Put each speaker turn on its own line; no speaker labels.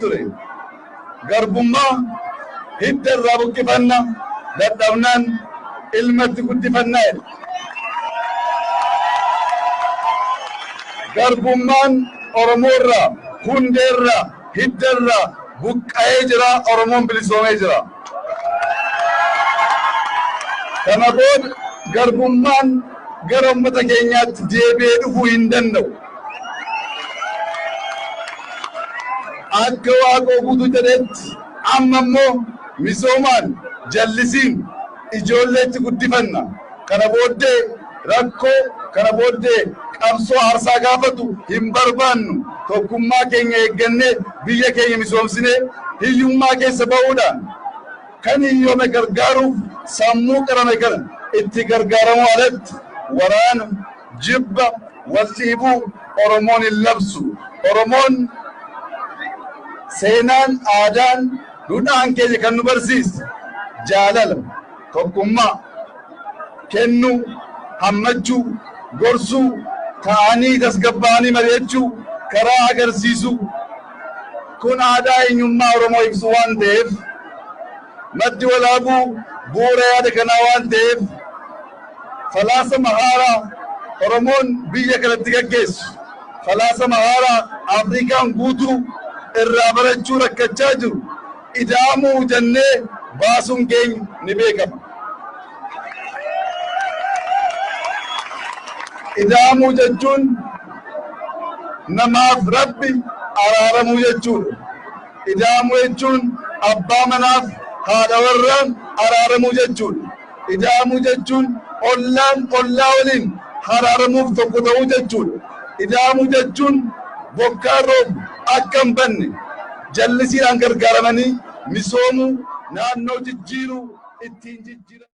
ture. Garbummaa hidda irraa buqqifanna dadhabnaan ilmatti guddifannaa jedha. Garbummaan Oromoo irraa hundee irraa hidda irraa buqqa'ee jira. Oromoon bilisoomee jira. Kana booda garbummaan gara uummata keenyaatti deebi'ee dhufuu hin danda'u. Akka Waaqoo guutuu jedhetti amma immoo misoomaan jallisiin ijoolleetti guddifanna. Kana booddee rakkoo kana booddee qabsoo aarsaa gaafatu hin barbaannu. Tokkummaa keenya eeggannee biyya keenya misoomsinee hiyyummaa keessa ba'uudhaan kan hiyyoome gargaaruuf sammuu qarame kana itti gargaaramuu alatti waraana jibba wal dhiibuu Oromoon hin labsu. Oromoon seenaan aadaan duudhaan keenya kan nu barsiise jaalala, tokkummaa, kennuu, hammachuu, gorsuu, ta'anii tasgabbaa'anii mari'achuu, karaa agarsiisuu. Kun aadaa eenyummaa Oromoo ibsu waan ta'eef maddi walaabuu bu'uura yaada kanaa waan ta'eef falaasama haaraa Oromoon biyya kanatti gaggeessu, falaasama haaraa Afrikaan guutuu irraa barachuu rakkachaa jiru ida'amuu jennee baasuun keenya ni beekama. Ida'amuu jechuun namaaf Rabbi araaramuu jechuudha. Ida'amuu jechuun abbaa manaaf haadha warraan araaramuu jechuudha. Ida'amuu jechuun ollaan ollaa waliin araaramuuf tokko ta'uu jechuudha. Ida'amuu jechuun bokkaan roobu akka hin banne jallisiidhaan gargaaramanii misoomuu, naannoo jijjiiruu, ittiin jijjiiramuu.